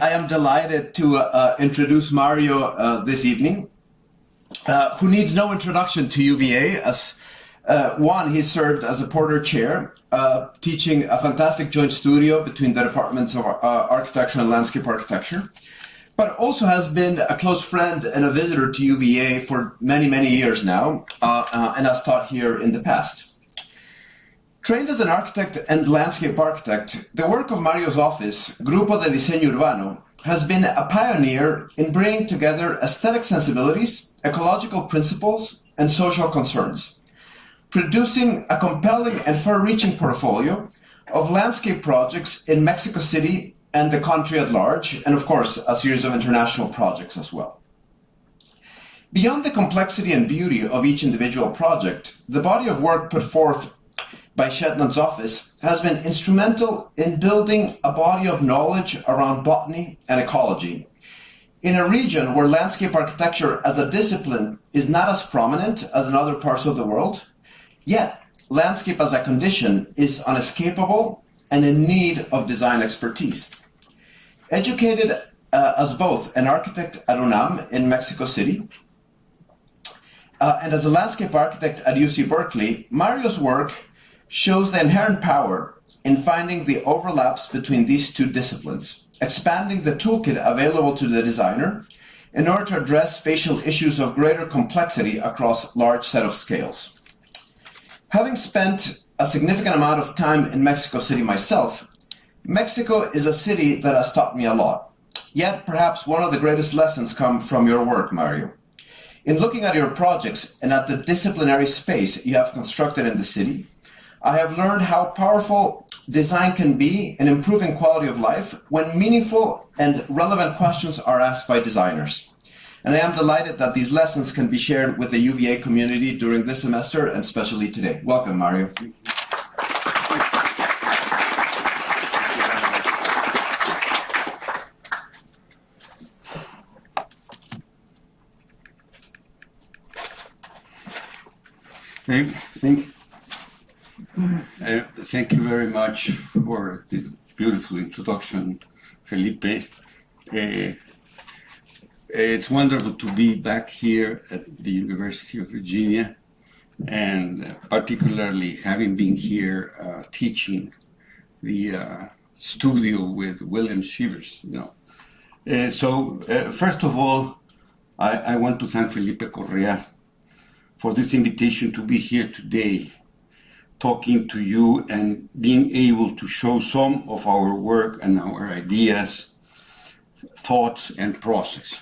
I am delighted to introduce Mario this evening, who needs no introduction to UVA, as one, he served as the Porter Chair, teaching a fantastic joint studio between the departments of architecture and landscape architecture, but also has been a close friend and a visitor to UVA for many, many years now, and has taught here in the past. Trained as an architect and landscape architect, the work of Mario's office, Grupo de Diseño Urbano, has been a pioneer in bringing together aesthetic sensibilities, ecological principles, and social concerns, producing a compelling and far-reaching portfolio of landscape projects in Mexico City and the country at large, and of course, a series of international projects as well. Beyond the complexity and beauty of each individual project, the body of work put forth by Schjetnan's office has been instrumental in building a body of knowledge around botany and ecology in a region where landscape architecture as a discipline is not as prominent as in other parts of the world, yet landscape as a condition is unescapable and in need of design expertise. Educated as both an architect at UNAM in Mexico City and as a landscape architect at UC Berkeley, Mario's work shows the inherent power in finding the overlaps between these two disciplines, expanding the toolkit available to the designer in order to address spatial issues of greater complexity across large set of scales. Having spent a significant amount of time in Mexico City myself, Mexico is a city that has taught me a lot. Yet perhaps one of the greatest lessons come from your work, Mario. In looking at your projects and at the disciplinary space you have constructed in the city, I have learned how powerful design can be in improving quality of life when meaningful and relevant questions are asked by designers. And I am delighted that these lessons can be shared with the UVA community during this semester and especially today. Welcome, Mario. Thank you very much for this beautiful introduction, Felipe. It's wonderful to be back here at the University of Virginia, and particularly having been here teaching the studio with William Shivers. First of all, I want to thank Felipe Correa for this invitation to be here today, talking to you and being able to show some of our work and our ideas, thoughts, and process.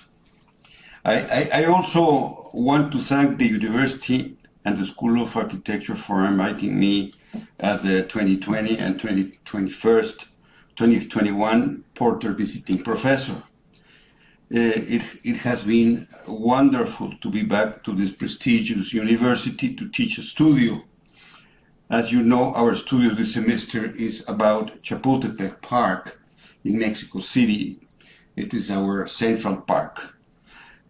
I also want to thank the university and the School of Architecture for inviting me as the 2020 and 2021 Porter Visiting Professor. It has been wonderful to be back to this prestigious university to teach a studio. As you know, our studio this semester is about Chapultepec Park in Mexico City. It is our central park.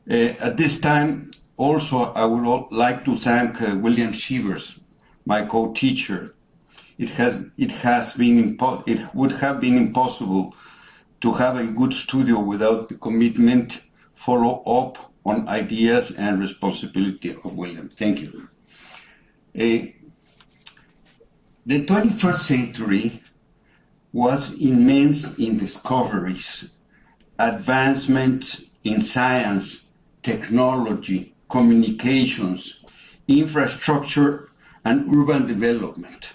At this time, also, I would like to thank William Shivers, my co-teacher. It would have been impossible to have a good studio without the commitment, follow up on ideas and responsibility of William. Thank you. The 21st century was immense in discoveries, advancements in science, technology, communications, infrastructure, and urban development.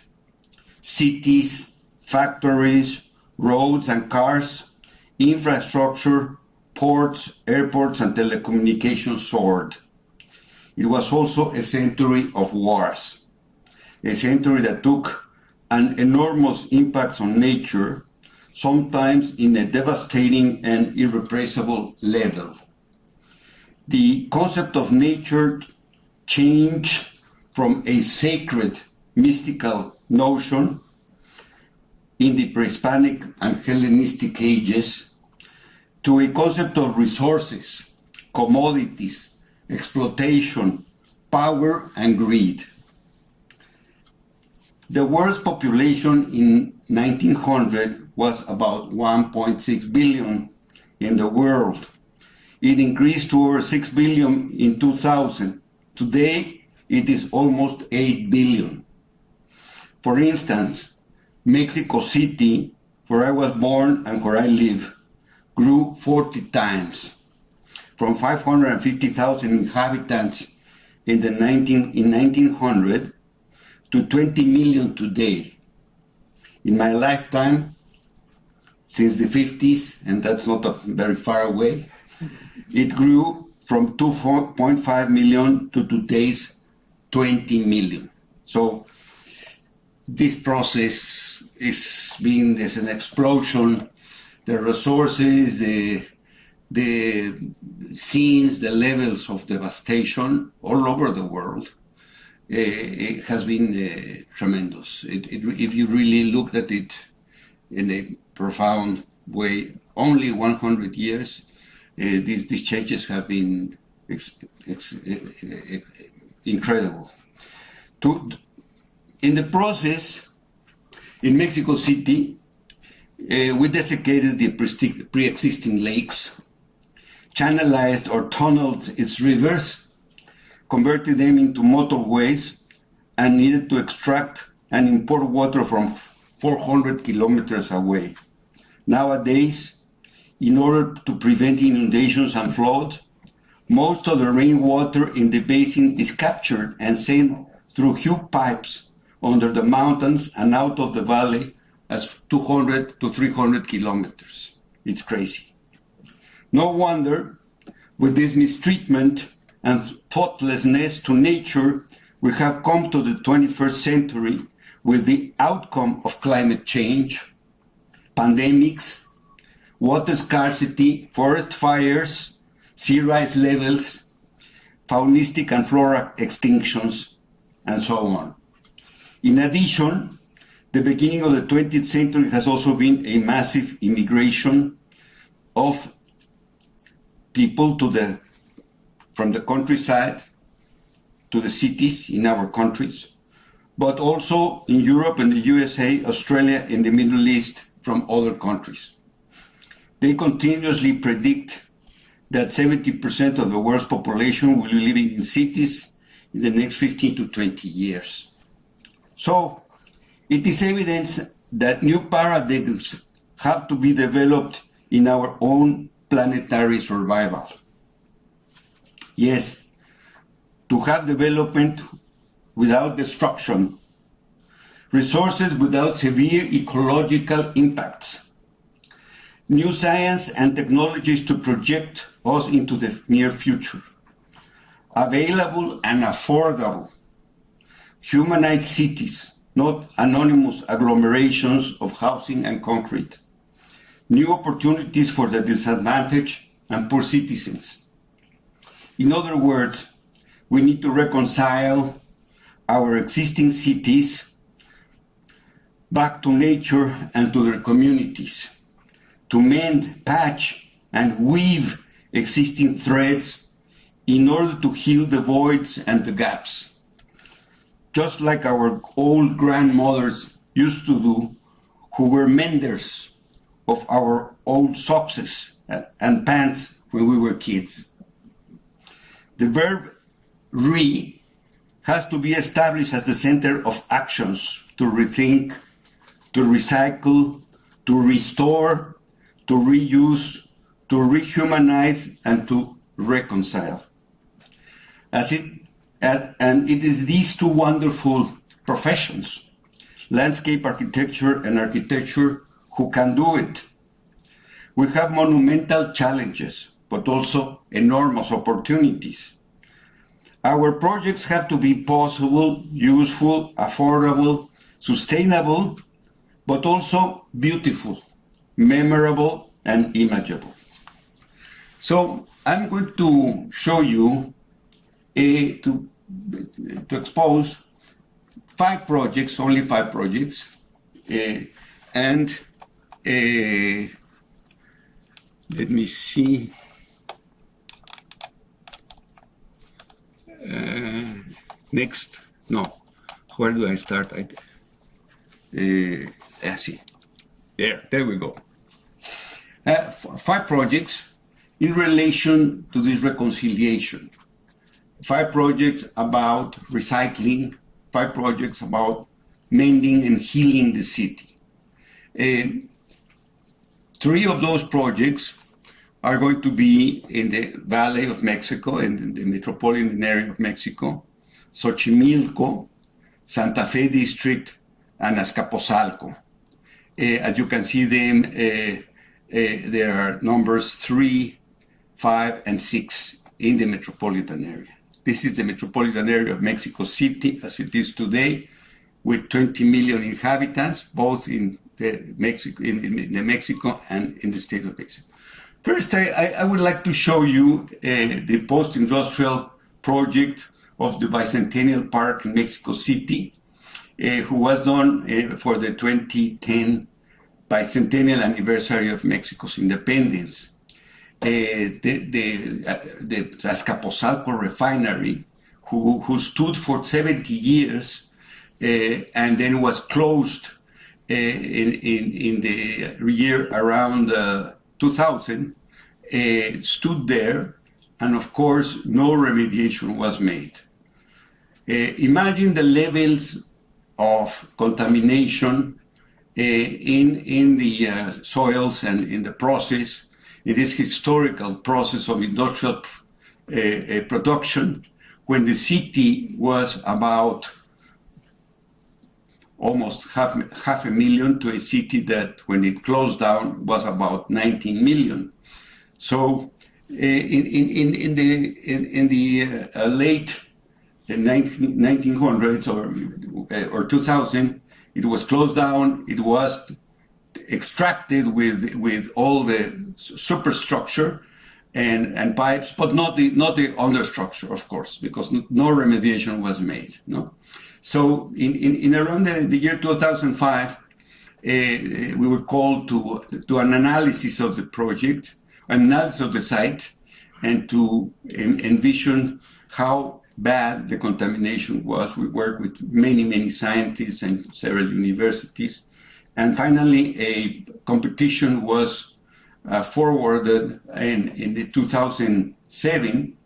Cities, factories, roads and cars, infrastructure, ports, airports, and telecommunications soared. It was also a century of wars, a century that took an enormous impact on nature, sometimes in a devastating and irrepressible level. The concept of nature changed from a sacred, mystical notion in the pre-Hispanic and Hellenistic ages to a concept of resources, commodities, exploitation, power, and greed. The world's population in 1900 was about 1.6 billion. in the world. It increased to over 6 billion in 2000. Today, it is almost 8 billion. For instance, Mexico City, where I was born and where I live, grew 40 times, from 550,000 inhabitants in 1900 to 20 million today. In my lifetime, since the 50s, and that's not very far away, it grew from 2.5 million to today's 20 million. So this process is being, there's an explosion. The resources, the scenes, the levels of devastation all over the world, it has been tremendous. If you really looked at it in a profound way, only 100 years, these changes have been incredible. In the process, in Mexico City, we desiccated the pre-existing lakes, channelized or tunneled its rivers, converted them into motorways, and needed to extract and import water from 400 kilometers away. Nowadays, in order to prevent inundations and flood, most of the rainwater in the basin is captured and sent through huge pipes under the mountains and out of the valley as 200 to 300 kilometers. It's crazy. No wonder, with this mistreatment and thoughtlessness to nature, we have come to the 21st century with the outcome of climate change, pandemics, water scarcity, forest fires, sea rise levels, faunistic and flora extinctions, and so on. In addition, the beginning of the 20th century has also been a massive immigration of people from the countryside to the cities in our countries, but also in Europe and the USA, Australia, and the Middle East from other countries. They continuously predict that 70% of the world's population will be living in cities in the next 15 to 20 years. So, it is evident that new paradigms have to be developed in our own planetary survival. Yes, to have development without destruction, resources without severe ecological impacts, new science and technologies to project us into the near future, available and affordable, humanized cities, not anonymous agglomerations of housing and concrete, new opportunities for the disadvantaged and poor citizens. In other words, we need to reconcile our existing cities back to nature and to their communities, to mend, patch, and weave existing threads in order to heal the voids and the gaps. Just like our old grandmothers used to do, who were menders of our old socks and pants when we were kids. The verb re has to be established as the center of actions to rethink, to recycle, to restore, to reuse, to rehumanize, and to reconcile. And it is these two wonderful professions, landscape architecture and architecture, who can do it. We have monumental challenges, but also enormous opportunities. Our projects have to be possible, useful, affordable, sustainable, but also beautiful, memorable, and imageable. So I'm going to show you, to expose 5 projects, only 5 projects, and let me see. Next, no, where do I start? See, there we go. 5 projects in relation to this reconciliation. 5 projects about recycling, 5 projects about mending and healing the city. 3 of those projects are going to be in the Valley of Mexico, in the metropolitan area of Mexico, Xochimilco, Santa Fe District, and Azcapotzalco. As you can see them, there are numbers 3, 5, and 6 in the metropolitan area. This is the metropolitan area of Mexico City as it is today, with 20 million inhabitants, both in the Mexico and in the state of Mexico. First, I would like to show you the post-industrial project of the Bicentennial Park in Mexico City, who was done for the 2010 Bicentennial anniversary of Mexico's independence. The Azcapotzalco refinery, who stood for 70 years and then was closed in the year around 2000, stood there, and of course no remediation was made. Imagine the levels of contamination in the soils and in the process. It is historical process of industrial production, when the city was about almost half a million, to a city that, when it closed down, was about 19 million. So in the late 1900s or 2000, it was closed down. It was extracted with all the superstructure and pipes, but not the understructure, of course, because no remediation was made. No, so in around the year 2005, we were called to an analysis of the project, analysis of the site, and to envision how bad the contamination was. We worked with many scientists and several universities. And finally, a competition was forwarded in 2007,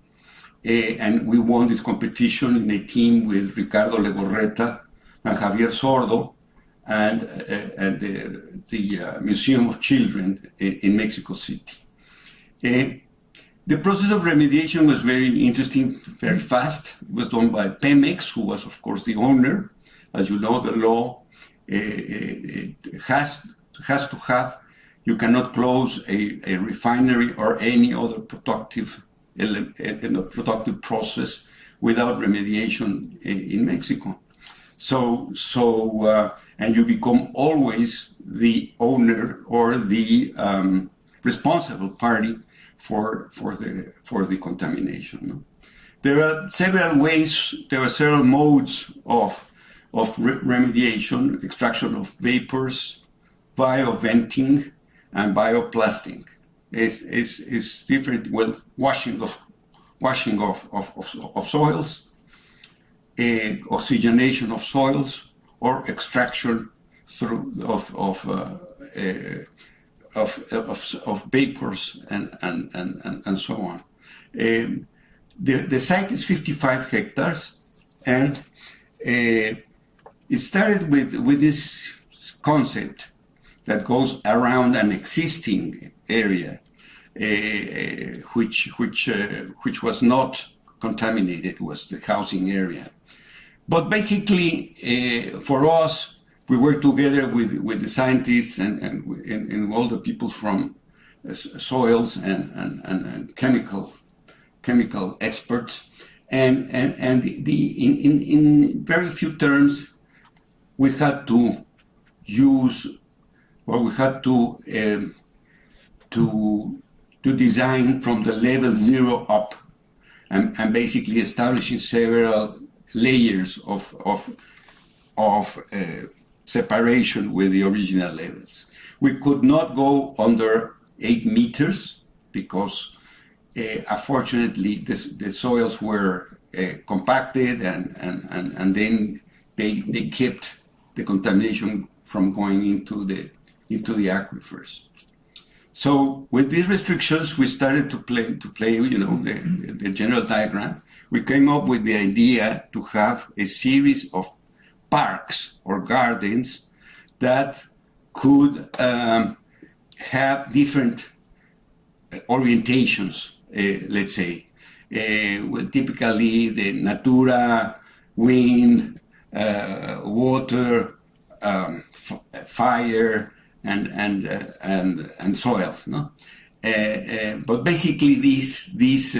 and we won this competition in a team with Ricardo Legorreta and Javier Sordo and the Museum of Children in Mexico City. The process of remediation was very interesting, very fast. It was done by Pemex, who was, of course, the owner. As you know, the law has to have, you cannot close a refinery or any other productive process without remediation in Mexico. So and you become always the owner or the responsible party for the contamination. No? There are several ways, there are several modes of remediation: extraction of vapors, bioventing, and bioplasting. It's different. Well, washing of soils, oxygenation of soils, or extraction through of vapors and so on. The site is 55 hectares, and it started with this concept that goes around an existing area, which was not contaminated, was the housing area. But basically, for us, we work together with the scientists and all the people from soils and chemical experts, and in very few terms, we had to use, or we had to design from the level 0 up, and basically establishing several layers of separation with the original levels. We could not go under 8 meters because unfortunately the soils were compacted and then they kept the contamination from going into the aquifers. So with these restrictions, we started to play, the general diagram. We came up with the idea to have a series of parks or gardens that could have different orientations, let's say. Typically the natura, wind, water, fire, and soil. No? But basically these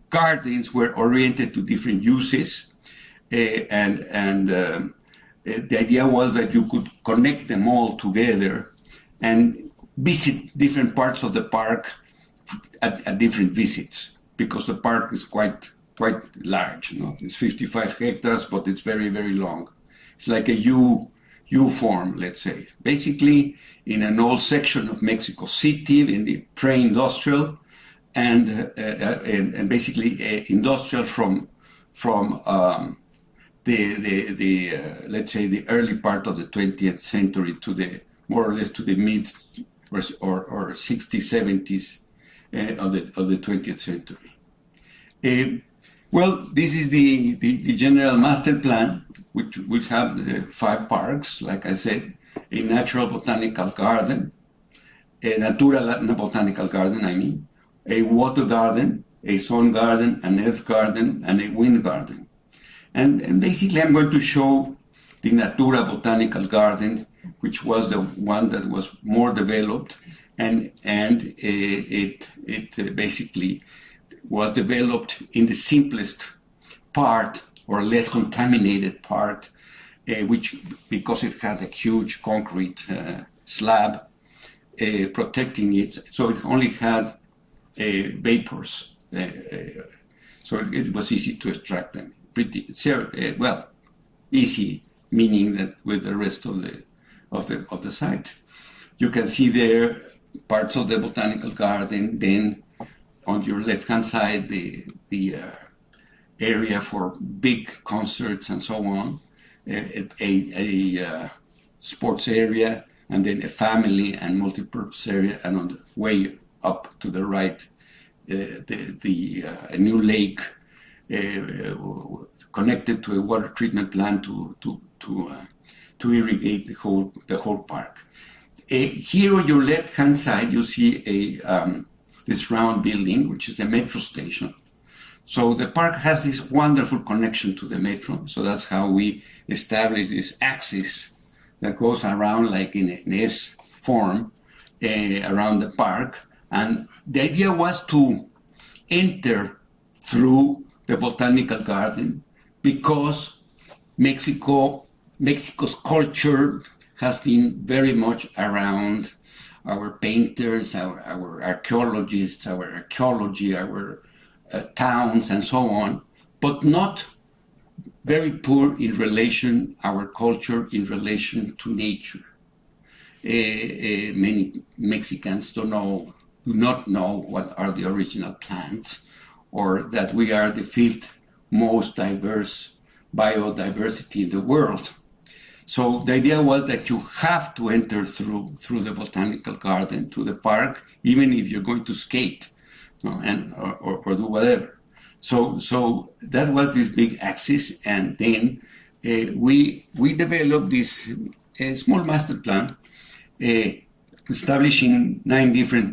gardens were oriented to different uses, and the idea was that you could connect them all together and visit different parts of the park at different visits, because the park is quite large. You know? It's 55 hectares, but it's very, very long. It's like a U form, let's say. Basically, in an old section of Mexico City, in the pre-industrial, and basically industrial from the let's say the early part of the 20th century to the more or less to the mid or 60s, 70s of the 20th century. Well, this is the general master plan, which will have the 5 parks, like I said, a natural botanical garden, a natural botanical garden, I mean, a water garden, a sun garden, an earth garden, and a wind garden. And basically I'm going to show the Natura Botanical Garden, which was the one that was more developed, and it basically was developed in the simplest part or less contaminated part, which because it had a huge concrete slab protecting it, so it only had vapors, so it was easy to extract them. Pretty well, easy, meaning that with the rest of the site, you can see there parts of the botanical garden. Then on your left-hand side, the area for big concerts and so on, a sports area, and then a family and multi-purpose area, and on the way up to the right, a new lake connected to a water treatment plant to irrigate the whole park. Here on your left-hand side, you see this round building, which is a metro station. So the park has this wonderful connection to the metro. So that's how we establish this axis that goes around like in an S form around the park. And the idea was to enter through the botanical garden, because Mexico's culture has been very much around our painters, our archaeologists, our archaeology, our towns and so on, but not very poor in relation, our culture in relation to nature. Many Mexicans do not know what are the original plants, or that we are the 5th most diverse biodiversity in the world. So the idea was that you have to enter through the botanical garden to the park, even if you're going to skate, or do whatever. So that was this big axis, and then we developed this small master plan, establishing 9 different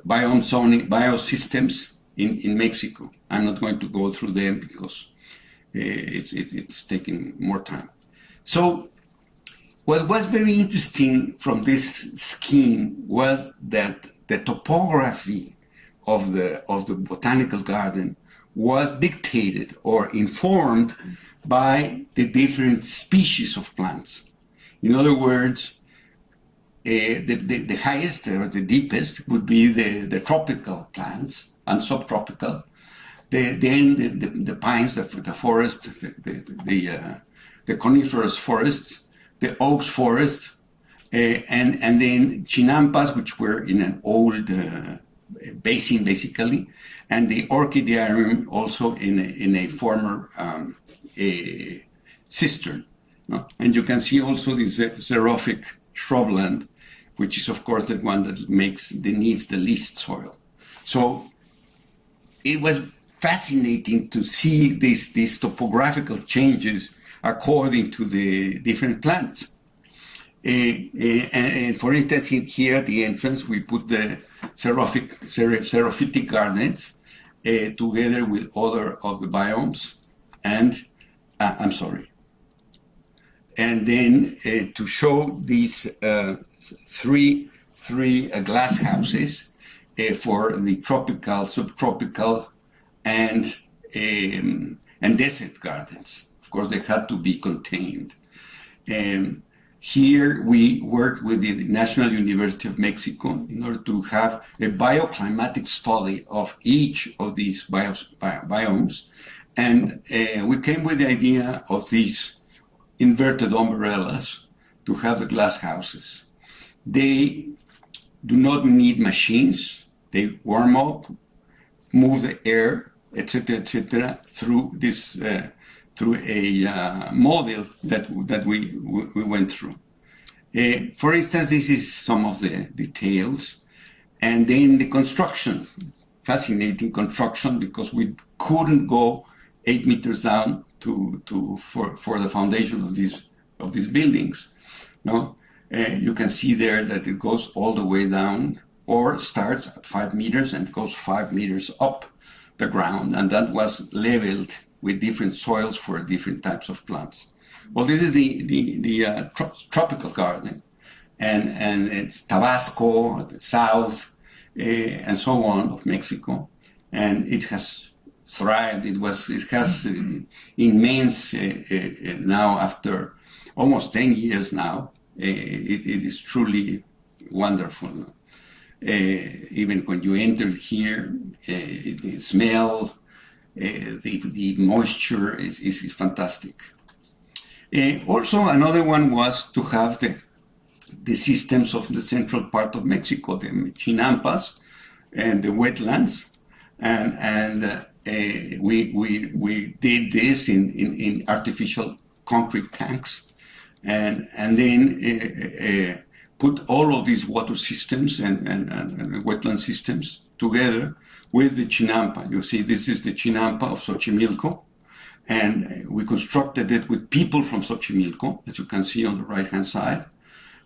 biosystems in Mexico. I'm not going to go through them because it's taking more time. So what was very interesting from this scheme was that the topography of the botanical garden was dictated or informed by the different species of plants. In other words, the highest or the deepest would be the tropical plants and subtropical. Then the pines, the forest, the coniferous forests, the oaks forests, and then chinampas, which were in an old basin basically, and the orchidearium also in a former cistern. No? And you can see also this xerophic shrubland, which is of course the one that needs the least soil. So it was fascinating to see these topographical changes according to the different plants. And for instance, here at the entrance, we put the xerophytic gardens together with other of the biomes, and and then to show these three glass houses for the tropical, subtropical, and desert gardens. Of course, they had to be contained. Here we worked with the National University of Mexico in order to have a bioclimatic study of each of these biomes. And we came with the idea of these inverted umbrellas to have the glass houses. They do not need machines. They warm up, move the air, etc., through this through a model that we went through. For instance, this is some of the details, and then the construction, fascinating construction, because we couldn't go 8 meters down for the foundation of these buildings. No, you can see there that it goes all the way down, or starts at 5 meters and goes 5 meters up the ground, and that was leveled with different soils for different types of plants. Well, this is the tropical garden, and it's Tabasco, the south, and so on of Mexico, and it has thrived. It has immense now, after almost 10 years now. It is truly wonderful. Even when you enter here, the smell, the moisture is fantastic. Also, another one was to have the systems of the central part of Mexico, the Chinampas and the wetlands, and we did this in artificial concrete tanks, and then put all of these water systems and wetland systems together with the Chinampa. You see, this is the Chinampa of Sochimilco, and we constructed it with people from Xochimilco, as you can see on the right-hand side,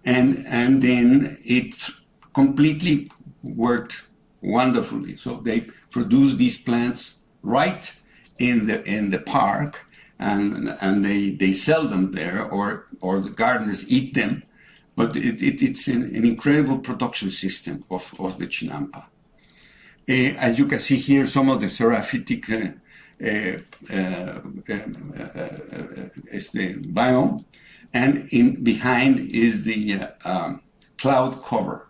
and then it completely worked wonderfully. So they produce these plants right in the park, and they sell them there, or the gardeners eat them. But it's an incredible production system of the Chinampa. As you can see here, some of the xerophytic is the biome, and behind is the cloud cover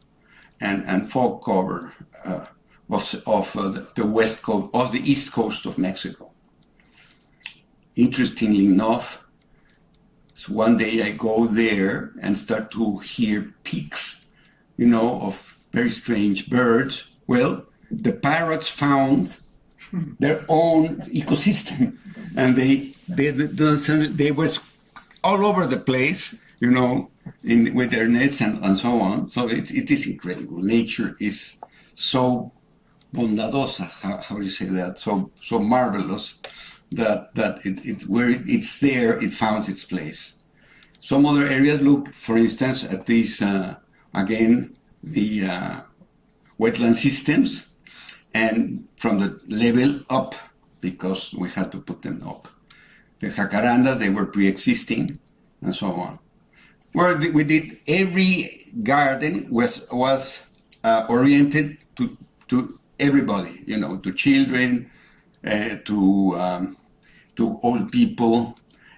and fog cover of the west coast, of the east coast of Mexico. Interestingly enough, so one day I go there and start to hear peaks, of very strange birds. Well, the parrots found their own ecosystem, and they was all over the place, with their nets and so on. So it is incredible. Nature is so bondadosa, how do you say that? So marvelous that where it's there, it finds its place. Some other areas look, for instance, at these again the wetland systems, and from the level up, because we had to put them up. The jacarandas, they were pre-existing, and so on. Where we did, every garden was oriented to everybody, to children, to old people.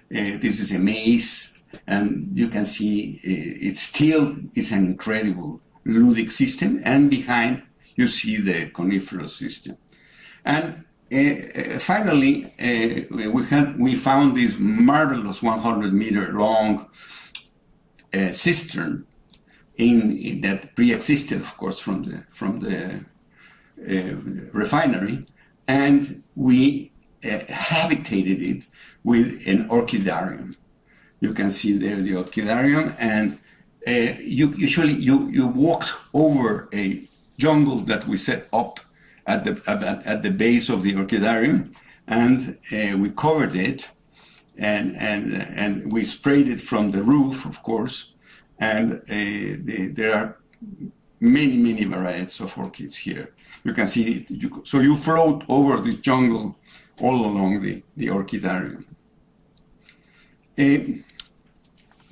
This is a maze, and you can see it's an incredible ludic system, and behind you see the coniferous system. And finally, we found this marvelous 100-meter long cistern in that pre-existed, of course, from the refinery, and we habitated it with an orchidarium. You can see there the orchidarium, and you walked over a jungle that we set up at the base of the orchidarium, and we covered it, and we sprayed it from the roof, of course, and there are many varieties of orchids here. You can see it. So you float over the jungle all along the orchidarium.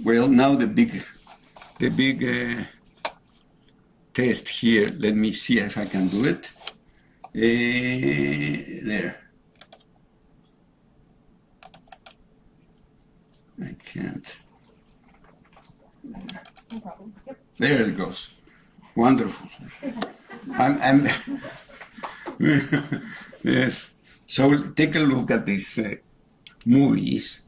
Well, now the big test here. Let me see if I can do it. There. I can't. No problem. Yep. There it goes. Wonderful. I'm yes. So take a look at these movies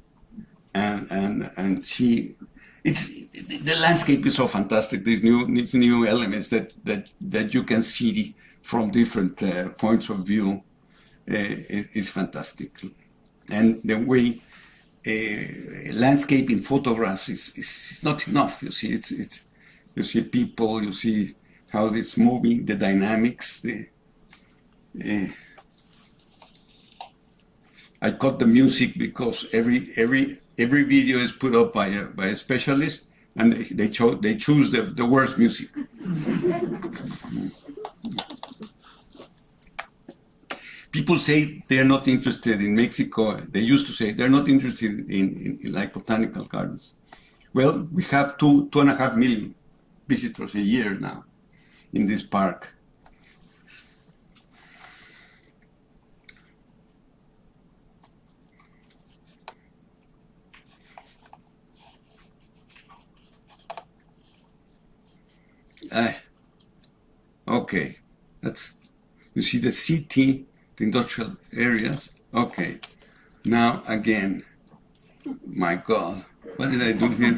and see. The landscape is so fantastic. These new elements that you can see from different points of view is fantastic. And the way landscape in photographs is not enough. You see, you see people, you see how it's moving, the dynamics. I cut the music because every video is put up by a specialist, and they choose the worst music. People say they are not interested in Mexico. They used to say they're not interested in like botanical gardens. Well, we have 2.5 million visitors a year now in this park. Okay, you see the city, the industrial areas. Okay, now again, my God, what did I do here?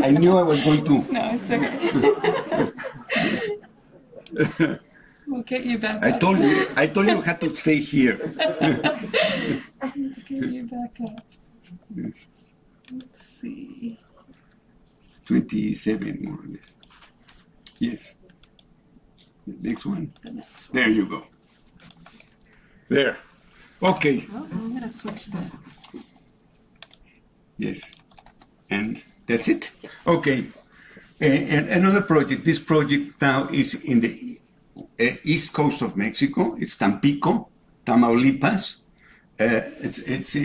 I knew I was going to. No, it's okay. We'll get you back I up. told you I had to stay here. Let's get you back up. Let's see. 27 more or less. Yes. The next one. The next one. There you go. There. Okay. Oh, I'm going to switch that. Yes. And that's it? Okay. And another project. This project now is in the east coast of Mexico. It's Tampico, Tamaulipas. It's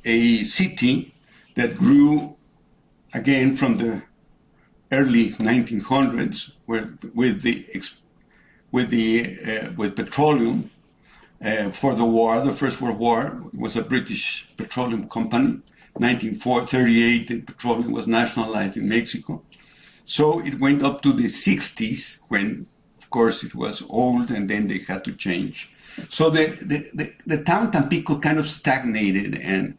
a city that grew again from the early 1900s, with petroleum for the war. The First World War was a British petroleum company. 1938, the petroleum was nationalized in Mexico. So it went up to the 60s when, of course, it was old, and then they had to change. So the town Tampico kind of stagnated and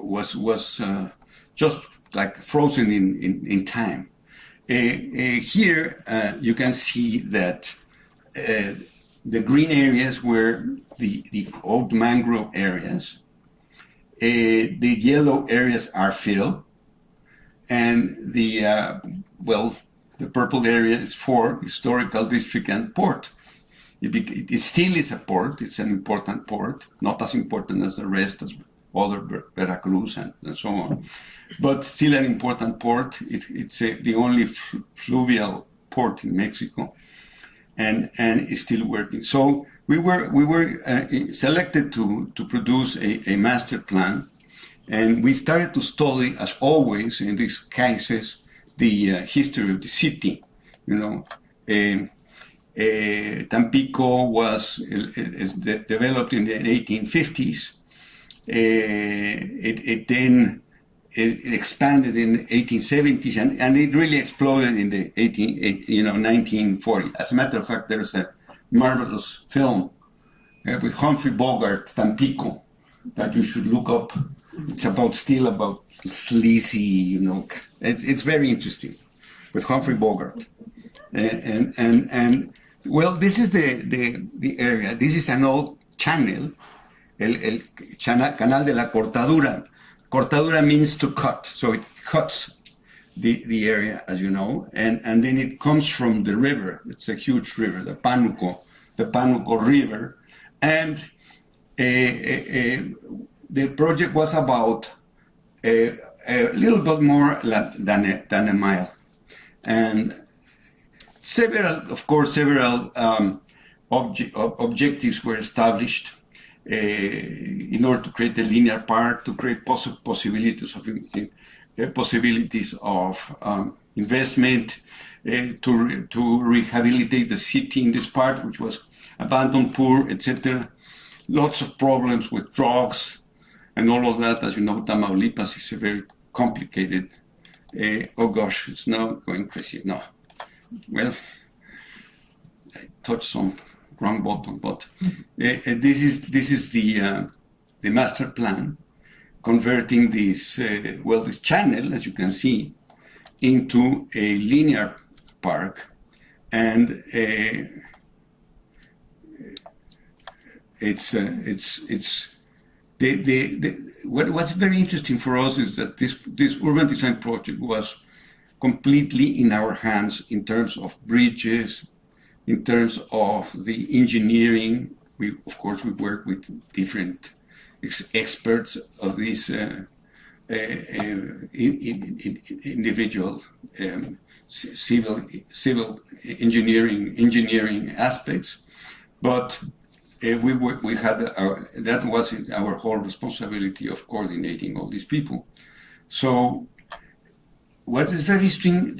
was just like frozen in time. Here you can see that the green areas were the old mangrove areas. The yellow areas are filled, and the purple area is for historical district and port. It still is a port. It's an important port, not as important as the rest, as other Veracruz and so on, but still an important port. It's the only fluvial port in Mexico, and it's still working. So we were selected to produce a master plan, and we started to study, as always in these cases, the history of the city. Tampico was developed in the 1850s. It then expanded in the 1870s, and it really exploded in the 1940s. As a matter of fact, there's a marvelous film with Humphrey Bogart, Tampico, that you should look up. It's about sleazy, It's very interesting with Humphrey Bogart, and well, this is the area. This is an old channel el canal de la cortadura. Cortadura means to cut, so it cuts the area, as you know, and then it comes from the river. It's a huge river, the Pánuco River, and the project was about a little bit more than a mile, and several objectives were established in order to create a linear park, to create possibilities of investment, to rehabilitate the city in this part, which was abandoned, poor, etc. Lots of problems with drugs and all of that. As you know, Tamaulipas is a very complicated. Oh gosh, it's now going crazy. No, well, I touched some wrong button, but this is the master plan, converting this this channel, as you can see, into a linear park, and what's very interesting for us is that this urban design project was completely in our hands in terms of bridges, in terms of the engineering. We work with different experts of these individual civil engineering aspects, but we had that was our whole responsibility of coordinating all these people. So what is very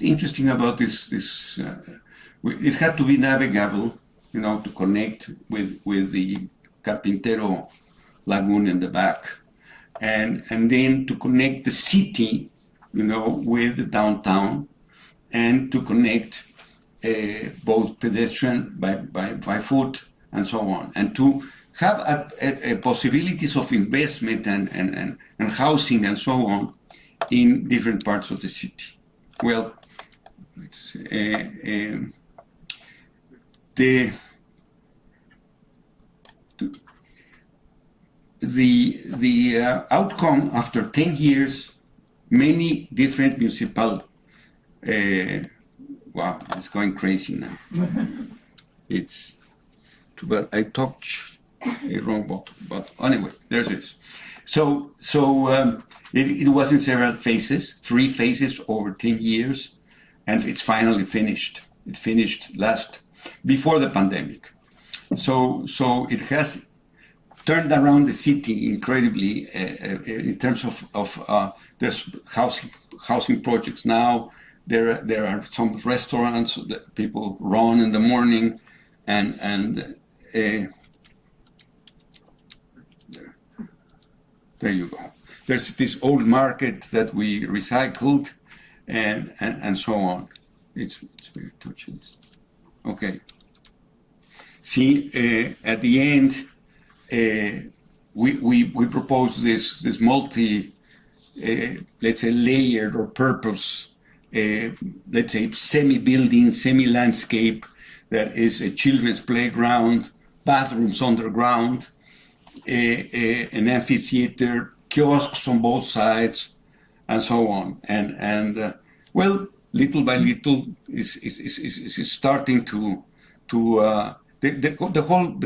interesting about this it had to be navigable, to connect with the Carpintero Lagoon in the back, and then to connect the city, with the downtown, and to connect both pedestrian by foot and so on, and to have a possibilities of investment and housing and so on in different parts of the city. Well, the outcome after 10 years, many different municipal. Wow, it's going crazy now. It's too bad I touched a wrong button, but anyway, there it is. So it was in several phases, 3 phases over 10 years, and it's finally finished. It finished before the pandemic. So it has turned around the city incredibly in terms of there's housing projects now. There are some restaurants that people run in the morning, and there you go. There's this old market that we recycled, and so on. It's very touching. Okay. See, at the end, we propose this multi, let's say, layered or purpose, let's say, semi-building, semi-landscape that is a children's playground, bathrooms underground, an amphitheater, kiosks on both sides, and so on. And well, little by little, is starting to the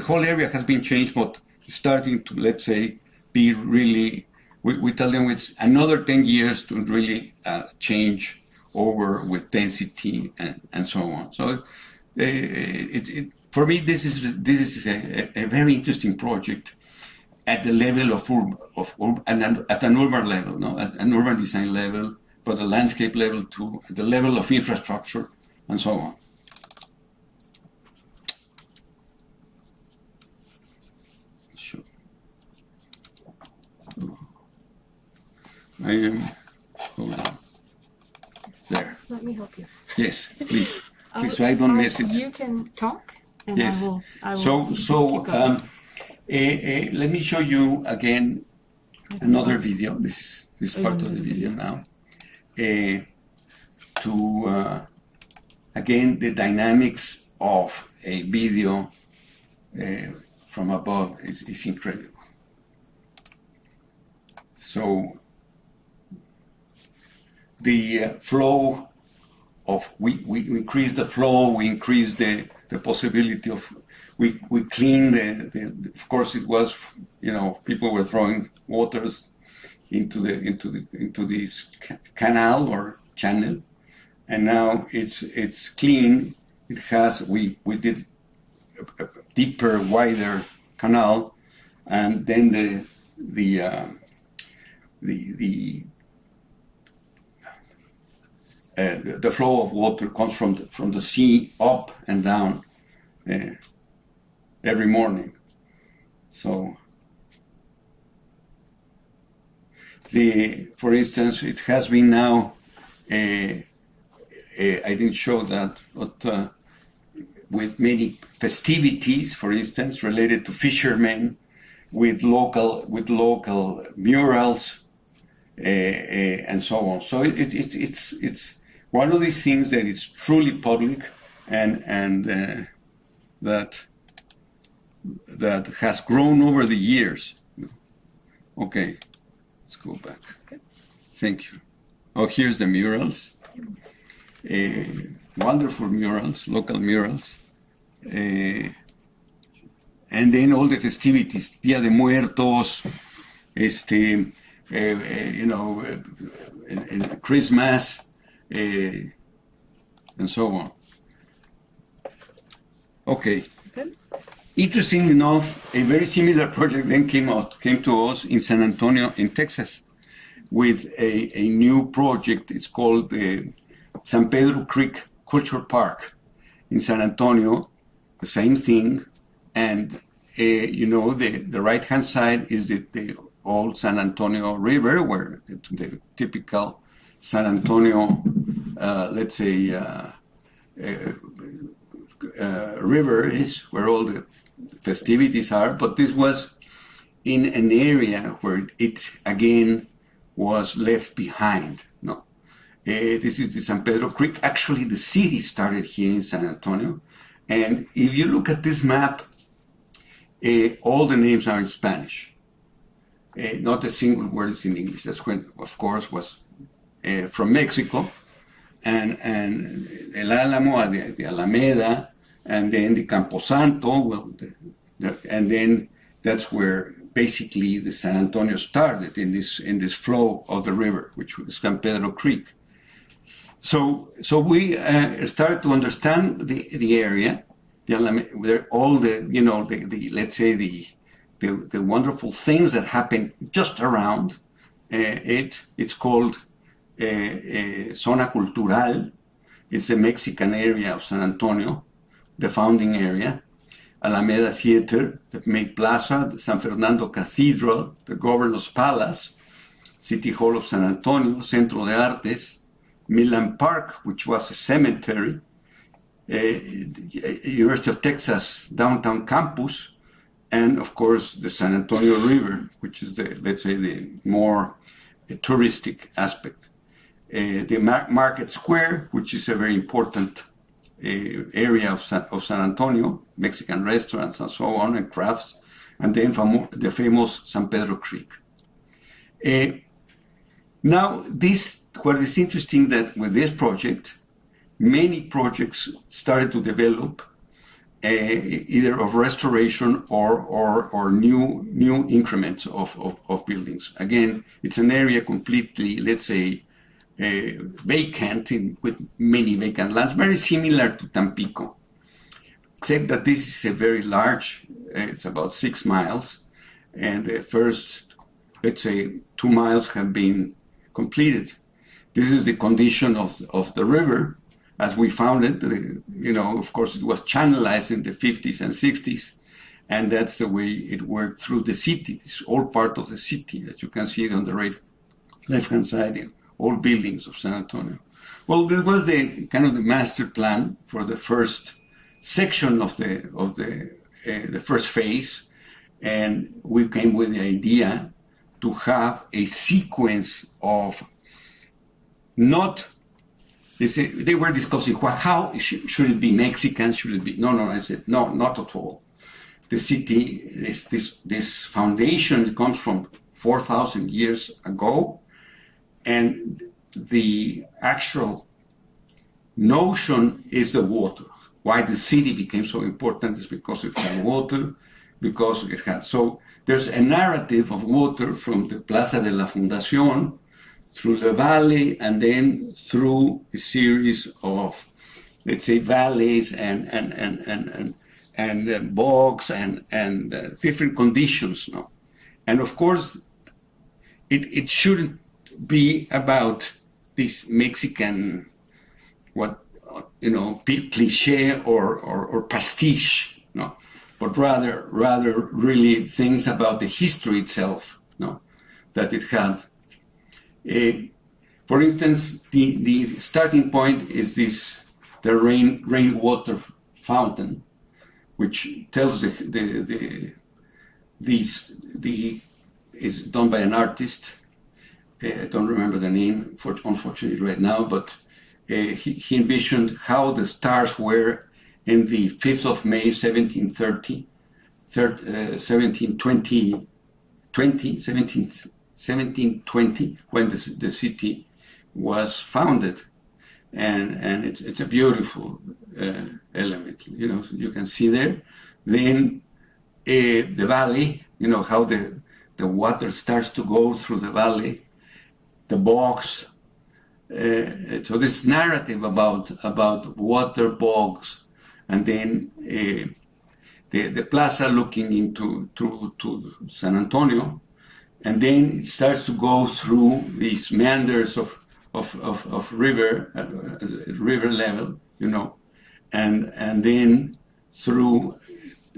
whole area has been changed, but starting to, let's say, be really. We tell them it's another 10 years to really change over with density and so on. So for me, this is a very interesting project at the level at an urban level, at an urban design level, but the landscape level too, at the level of infrastructure and so on. Sure. I am. Hold on. There. Let me help you. Yes, please. Okay, so I don't miss it. You can talk, and yes. I will So let me show you again another video. This is part of the video now. Again, the dynamics of a video from above is incredible. So the flow of, we increase the flow, we increase the possibility of, we clean of course it was, people were throwing waters into this canal or channel, and now it's clean. It has, we did a deeper, wider canal, and then the flow of water comes from the sea up and down every morning. So for instance, it has been now, I didn't show that, but with many festivities, for instance, related to fishermen, with local murals, and so on. So it's one of these things that is truly public and that has grown over the years. Okay, let's go back. Thank you. Oh, here's the murals. Wonderful murals, local murals. And then all the festivities, Dia de Muertos, Christmas, and so on. Okay. Good. Interesting enough, a very similar project then came to us in San Antonio, in Texas, with a new project. It's called the San Pedro Creek Culture Park in San Antonio. The same thing, and the right-hand side is the old San Antonio River, where the typical San Antonio, let's say, river is, where all the festivities are. But this was in an area where it again was left behind. No, this is the San Pedro Creek. Actually, the city started here in San Antonio. And if you look at this map, all the names are in Spanish. Not a single word is in English. That's when, of course, was from Mexico. And El Álamo, the Alameda, and then the Camposanto, and then that's where basically the San Antonio started in this flow of the river, which was San Pedro Creek. So we started to understand the area, all the let's say the wonderful things that happen just around it. It's called Zona Cultural. It's the Mexican area of San Antonio, the founding area. Alameda Theater, the main plaza, the San Fernando Cathedral, the Governor's Palace, City Hall of San Antonio, Centro de Artes, Milan Park, which was a cemetery, University of Texas downtown campus, and of course the San Antonio River, which is let's say the more touristic aspect. The Market Square, which is a very important area of San Antonio, Mexican restaurants and so on, and crafts, and then the famous San Pedro Creek. Now, what is interesting that with this project, many projects started to develop, either of restoration or new increments of buildings. Again, it's an area completely, let's say, vacant, with many vacant lands, very similar to Tampico, except that this is a very large, it's about 6 miles, and the first, let's say, 2 miles have been completed. This is the condition of the river as we found it. Of course, it was channelized in the 50s and 60s, and that's the way it worked through the city. It's all part of the city, as you can see on the left-hand side, all buildings of San Antonio. Well, this was the kind of the master plan for the first section of the first phase, and we came with the idea to have a sequence of they were discussing how should it be Mexican, should it be, no, I said, no, not at all. The city, this foundation comes 4,000 years ago. And the actual notion is the water. Why the city became so important is because it had water, because it had. So there's a narrative of water from the Plaza de la Fundación through the valley and then through a series of, let's say, valleys and bogs and different conditions. No? And of course, it shouldn't be about this Mexican, cliche or pastiche, no, but rather really things about the history itself, no, that it had. For instance, the starting point is the rainwater fountain, which tells is done by an artist. I don't remember the name, unfortunately, right now, but he envisioned how the stars were in the 5th of May, 1720, when the city was founded. And it's a beautiful element, you can see there. Then the valley, how the water starts to go through the valley, the bogs. So this narrative about water, bogs, and then the plaza looking into to San Antonio, and then it starts to go through these meanders of river level, and then through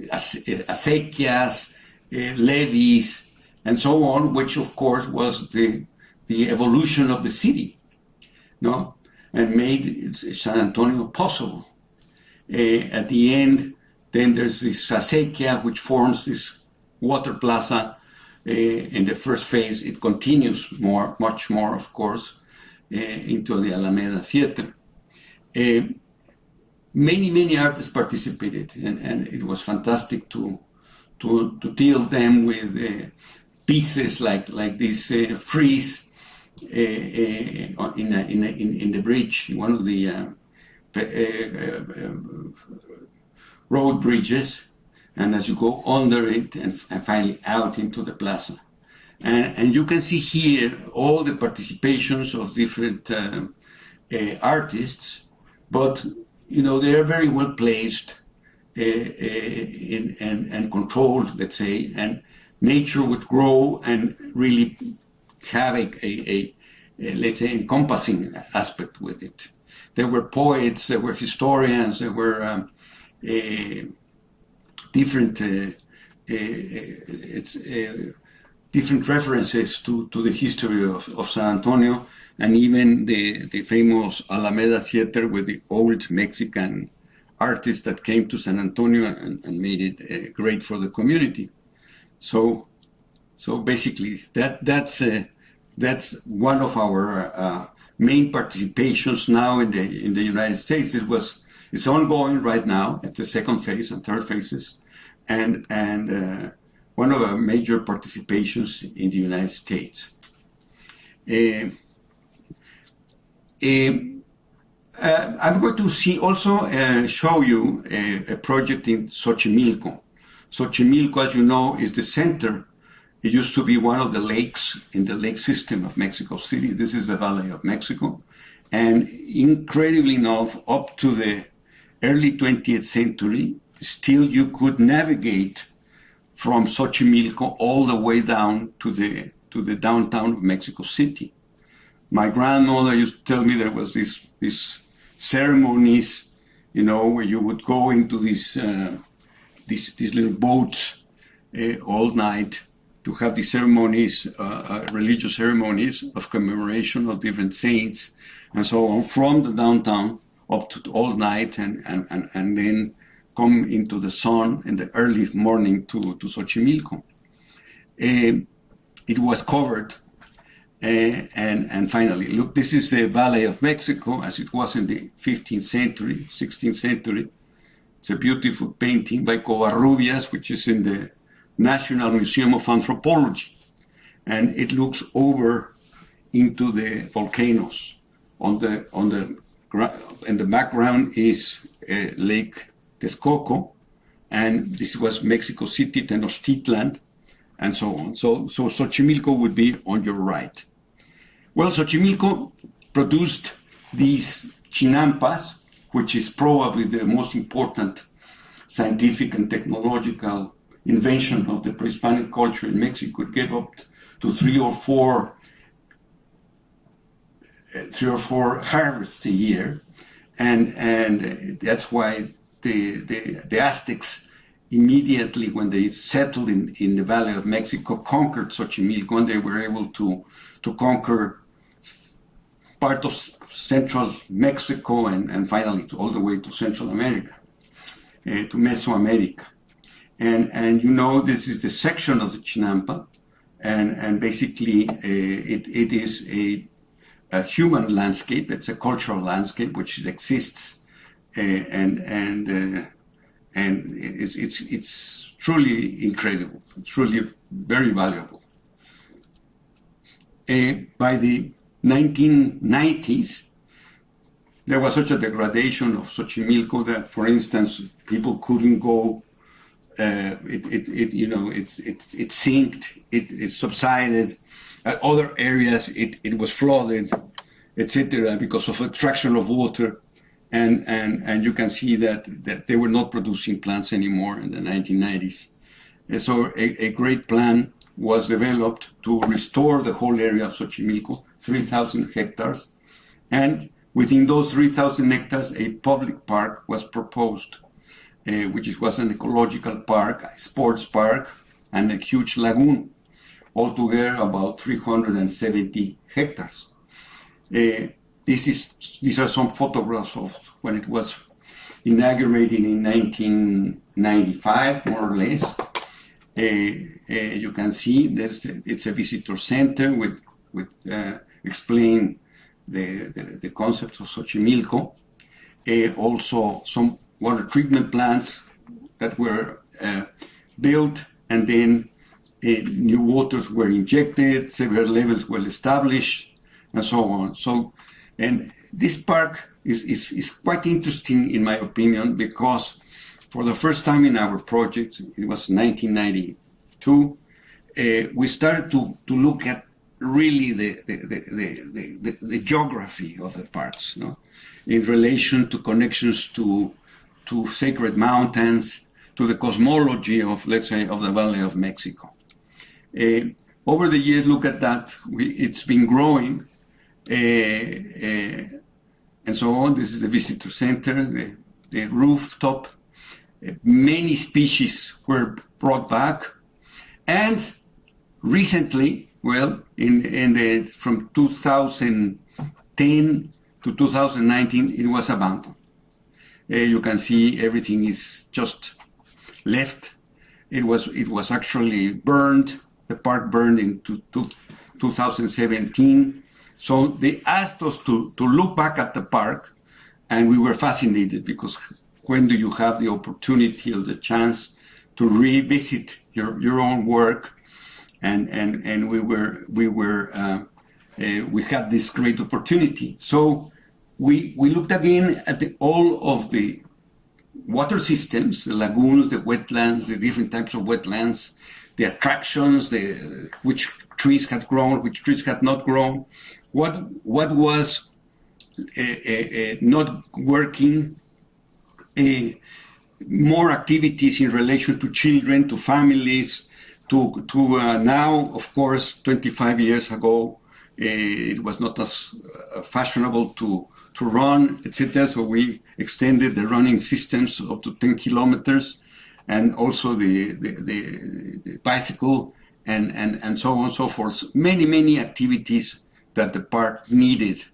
acequias, levees, and so on, which of course was the evolution of the city, no, and made San Antonio possible. At the end, then there's this acequia which forms this water plaza. In the first phase, it continues much more, of course, into the Alameda Theater. Many artists participated, and it was fantastic to deal them with pieces like this frieze in the bridge, one of the road bridges, and as you go under it and finally out into the plaza. And you can see here all the participations of different artists, but they are very well placed and controlled, let's say, and nature would grow and really have a let's say, encompassing aspect with it. There were poets, there were historians, there were different different references to the history of San Antonio, and even the famous Alameda Theater with the old Mexican artists that came to San Antonio and made it great for the community. So basically, that's one of our main participations now in the United States. It's ongoing right now at the second phase and third phases, and one of our major participations in the United States. I'm going to show you a project in Xochimilco. Xochimilco, as you know, is the center. It used to be one of the lakes in the lake system of Mexico City. This is the Valley of Mexico. And incredibly enough, up to the early 20th century, still you could navigate from Xochimilco all the way down to the downtown of Mexico City. My grandmother used to tell me there was these ceremonies, where you would go into these little boats all night to have these ceremonies, religious ceremonies of commemoration of different saints and so on, from the downtown up to all night, and then come into the sun in the early morning to Xochimilco. It was covered, and finally, look, this is the Valley of Mexico as it was in the 15th century, 16th century. It's a beautiful painting by Covarrubias, which is in the National Museum of Anthropology. and it looks over into the volcanoes. In the background is Lake Texcoco, and this was Mexico City, Tenochtitlan, and so on. So Xochimilco would be on your right. Well, Xochimilco produced these chinampas, which is probably the most important scientific and technological invention of the pre-Hispanic culture in Mexico. It gave up to three or four harvests a year, and that's why the Aztecs immediately, when they settled in the Valley of Mexico, conquered Xochimilco, and they were able to conquer part of central Mexico and finally all the way to Central America, to Mesoamerica. And you know, this is the section of the Chinampa, and basically it is a human landscape. It's a cultural landscape which exists, and it's truly incredible. It's truly very valuable. By the 1990s, there was such a degradation of Xochimilco that, for instance, people couldn't go. It sinked. It subsided. At other areas, it was flooded, etc., because of extraction of water, and you can see that they were not producing plants anymore in the 1990s. And so a great plan was developed to restore the whole area of Xochimilco, 3,000 hectares, and within those 3,000 hectares, a public park was proposed, which was an ecological park, a sports park, and a huge lagoon, altogether about 370 hectares. These are some photographs of when it was inaugurated in 1995, more or less. You can see it's a visitor center with explain the concept of Xochimilco. Also some water treatment plants that were built, and then new waters were injected, several levels were established, and so on. So, and this park is quite interesting in my opinion, because for the first time in our project, it was 1992, we started to look at really the geography of the parks, you know, in relation to connections to sacred mountains, to the cosmology of, let's say, of the Valley of Mexico. Over the years, look at that, it's been growing, and so on. This is the visitor center, the rooftop. Many species were brought back, and recently, well, from 2010 to 2019, it was abandoned. You can see everything is just left. It was actually burned. The park burned in 2017. So they asked us to look back at the park, and we were fascinated, because when do you have the opportunity or the chance to revisit your own work? And we had this great opportunity. So we looked again at all of the water systems, the lagoons, the wetlands, the different types of wetlands, the attractions, which trees had grown, which trees had not grown, what was not working, more activities in relation to children, to families, to now, of course, 25 years ago, it was not as fashionable to run, etc. So we extended the running systems up to 10 kilometers, and also the bicycle, and so on and so forth. Many activities that the park needed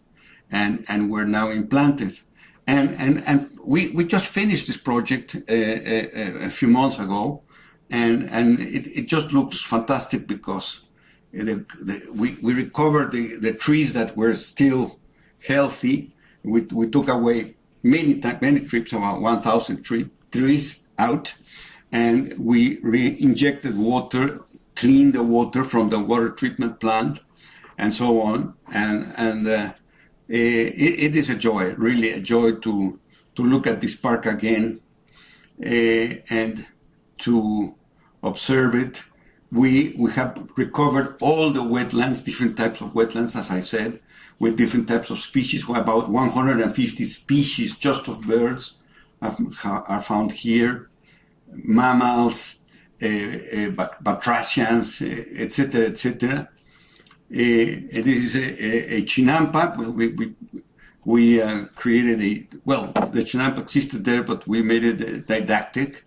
and were now implanted. And we just finished this project a few months ago, and it just looks fantastic, because we recovered the trees that were still healthy. We took away many trips, about 1,000 trees out, and we re-injected water clean the water from the water treatment plant, and so on. And it is a joy, really a joy to look at this park again and to observe it. We have recovered all the wetlands, different types of wetlands, as I said, with different types of species. About 150 species just of birds are found here, mammals, batracians, etc., etc. This is a Chinampa. We created the Chinampa existed there, but we made it didactic.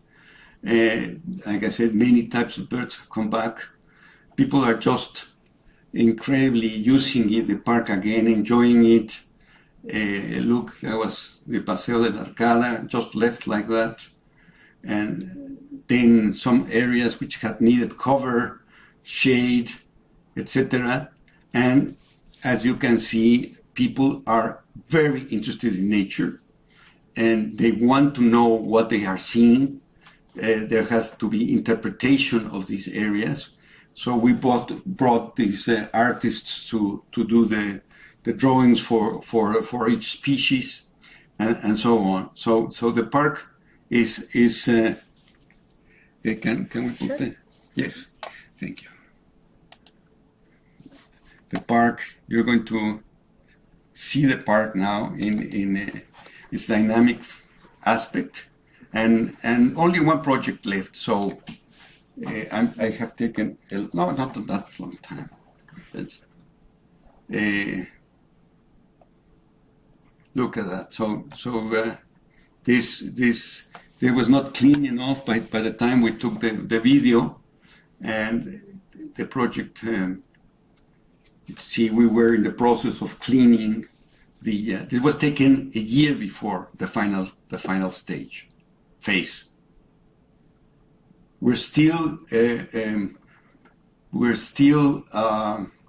Like I said, many types of birds have come back. People are just incredibly using it, the park again, enjoying it. Look, that was the Paseo de la Arcada, just left like that. And then some areas which had needed cover, shade, etc. And as you can see, people are very interested in nature and they want to know what they are seeing. There has to be interpretation of these areas. So we brought these artists to do the drawings for each species and so on. So the park is can we put the, yes, thank you. The park, you're going to see the park now in its dynamic aspect. And only one project left, so I have taken no, not that long time. But, look at that. So this it was not clean enough by the time we took the video, and the project. See, we were in the process of cleaning the. It was taken a year before the final stage. Phase. We're still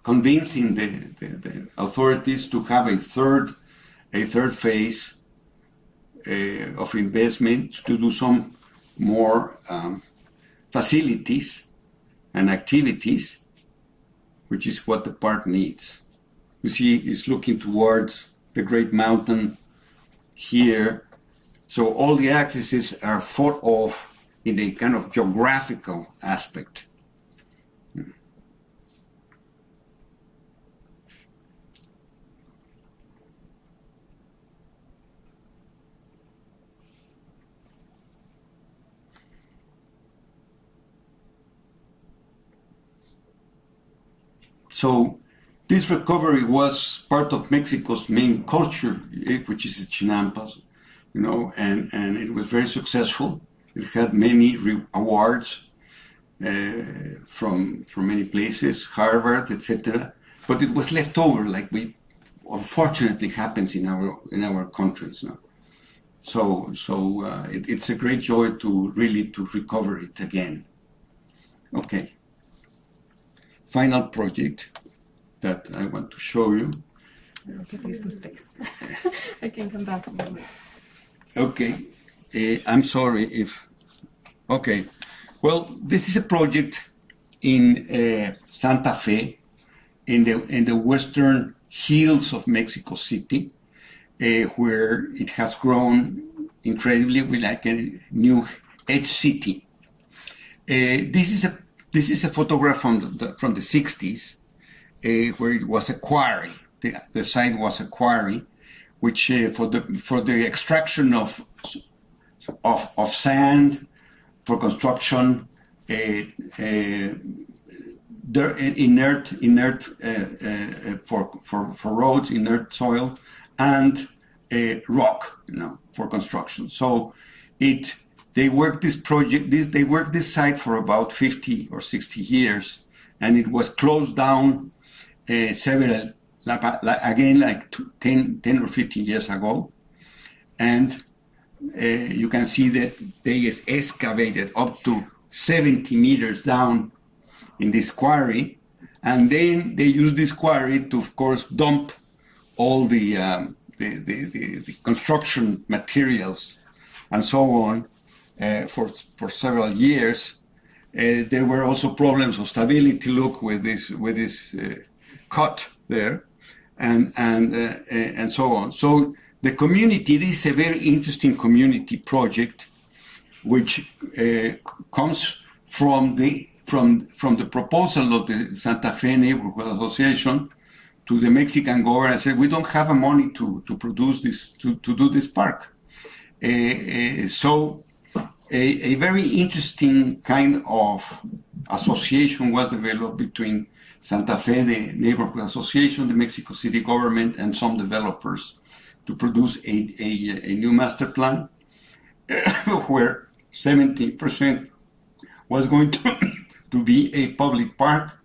convincing the authorities to have a third phase of investment to do some more facilities and activities, which is what the park needs. You see, it's looking towards the Great Mountain here. So all the axes are thought of in a kind of geographical aspect. So this recovery was part of Mexico's main culture, which is the Chinampas. And it was very successful. It had many awards from many places, Harvard, etc. But it was left over, like we unfortunately happens in our countries now. So it's a great joy to recover it again. Okay. Final project that I want to show you. I'll give you some space. I can come back a moment. Okay, I'm sorry if. Okay, well, this is a project in Santa Fe, in the western hills of Mexico City, where it has grown incredibly, with like a new edge city. This is a photograph from the 60s, where it was a quarry. The site was a quarry, which for the extraction of sand for construction, inert for roads, inert soil, and rock, for construction. So they worked this site for about 50 or 60 years, and it was closed down several. Again, like 10 or 15 years ago. And you can see that they excavated up to 70 meters down in this quarry. And then they used this quarry to, of course, dump all the construction materials and so on for several years. There were also problems of stability. Look with this cut there, and so on. So the community, this is a very interesting community project, which comes from the proposal of the Santa Fe Neighborhood Association to the Mexican government and said, we don't have the money to produce this, to do this park. So a very interesting kind of association was developed between Santa Fe, the Neighborhood Association, the Mexico City government, and some developers to produce a new master plan where 17% was going to be a public park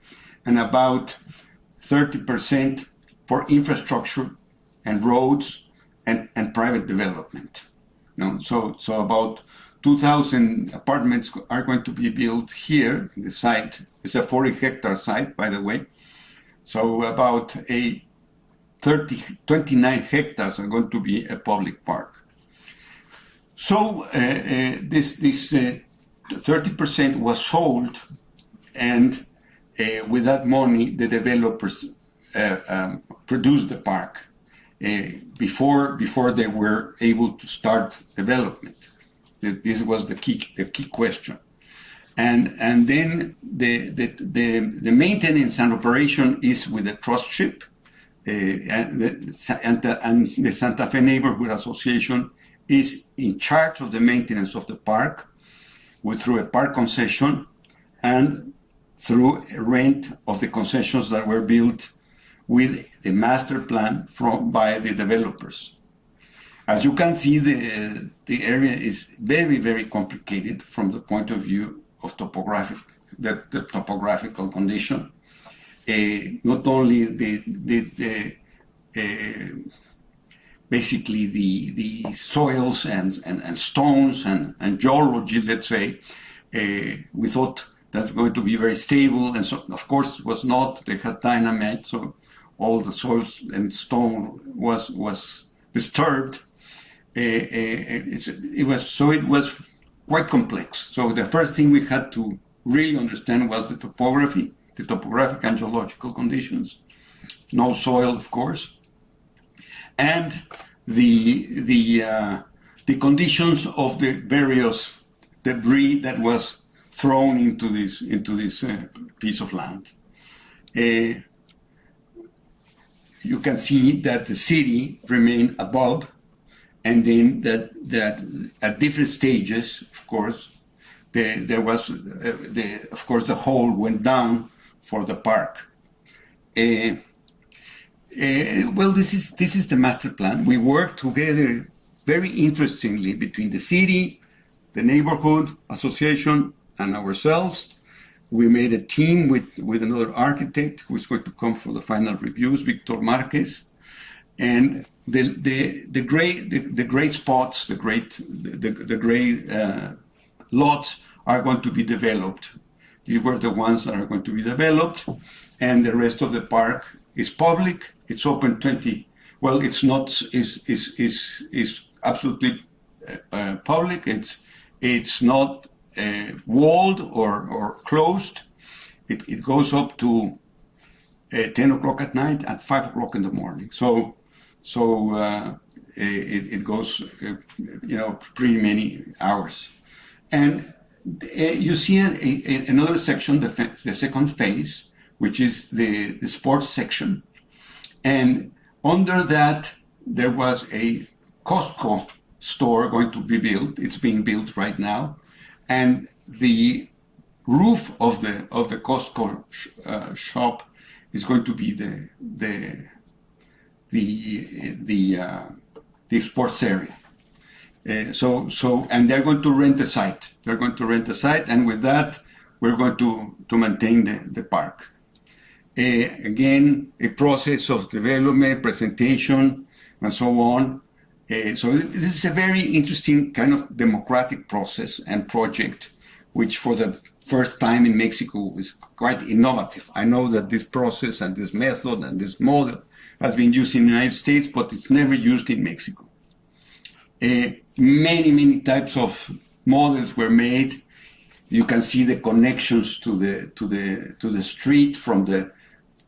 and about 30% for infrastructure and roads and private development. So about 2,000 apartments are going to be built here in the site. It's a 40-hectare site, by the way. So about 29 hectares are going to be a public park. So this 30% was sold, and with that money, the developers produced the park before they were able to start development. This was the key question, and then the maintenance and operation is with the trustship, and the Santa Fe Neighborhood Association is in charge of the maintenance of the park through a park concession and through a rent of the concessions that were built with the master plan by the developers. As you can see, the area is very, very complicated from the point of view of the topographical condition. Not only basically the soils and stones and geology, let's say, we thought that's going to be very stable, and so of course it was not. They had dynamite, so all the soils and stone was disturbed. It was quite complex. So the first thing we had to really understand was the topography, the topographic and geological conditions, no soil, of course, and the conditions of the various debris that was thrown into this piece of land. You can see that the city remained above, and then that at different stages, of course, there was the hole went down for the park. Well, this is the master plan. We worked together very interestingly between the city, the neighborhood association, and ourselves. We made a team with another architect who is going to come for the final reviews, Victor Marquez, and the great spots, the great lots are going to be developed. These were the ones that are going to be developed, and the rest of the park is public. It's open 20. Well, it's not. Is absolutely public. It's not walled or closed. It goes up to 10 o'clock at night and 5 o'clock in the morning. So it goes, pretty many hours. And you see another section, the second phase, which is the sports section. And under that, there was a Costco store going to be built. It's being built right now. And the roof of the Costco shop is going to be the sports area. And they're going to rent the site. They're going to rent the site, and with that, we're going to maintain the park. Again, a process of development, presentation, and so on. So this is a very interesting kind of democratic process and project, which for the first time in Mexico is quite innovative. I know that this process and this method and this model has been used in the United States, but it's never used in Mexico. Many types of models were made. You can see the connections to the street from the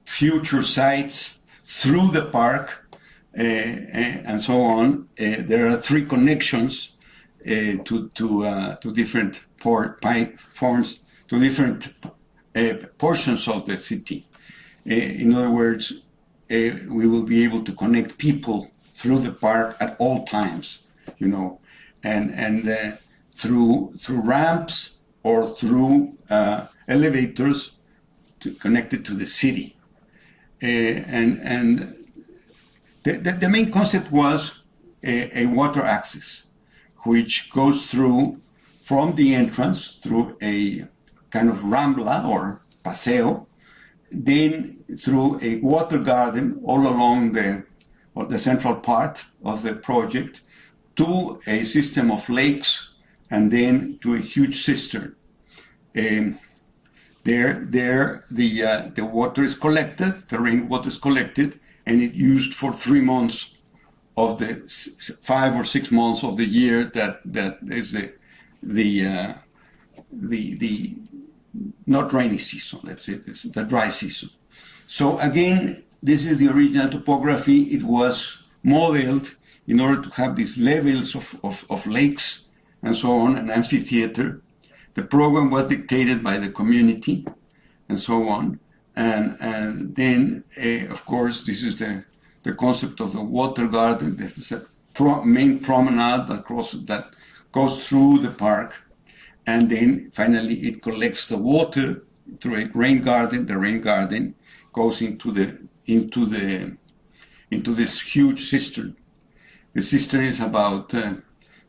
future sites through the park, and so on. There are 3 connections to different forms, to different portions of the city. In other words, we will be able to connect people through the park at all times, and through ramps or through elevators connected to the city. And the main concept was a water access, which goes through from the entrance through a kind of rambla or paseo, then through a water garden all along the central part of the project, to a system of lakes, and then to a huge cistern. There the water is collected, the rainwater is collected, and it's used for 3 months of the 5 or 6 months of the year that is the not rainy season, let's say, it's the dry season. So again, this is the original topography. It was modeled in order to have these levels of lakes and so on, an amphitheater. The program was dictated by the community and so on. And then, of course, this is the concept of the water garden. There's a main promenade that goes through the park. And then finally it collects the water through a rain garden. The rain garden goes into this huge cistern. The cistern is about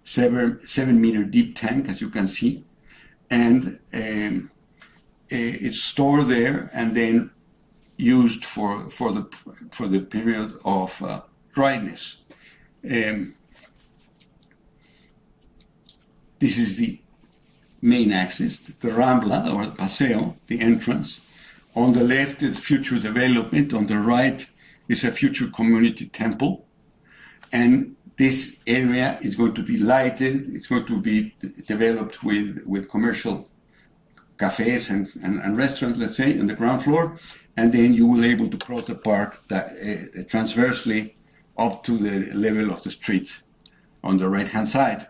7-meter deep tank, as you can see, and it's stored there and then used for the period of dryness. This is the main axis, the Rambla or the Paseo, the entrance. On the left is future development. On the right is a future community temple. And this area is going to be lighted. It's going to be developed with commercial cafes and restaurants, let's say, on the ground floor. And then you will be able to cross the park transversely up to the level of the street on the right-hand side.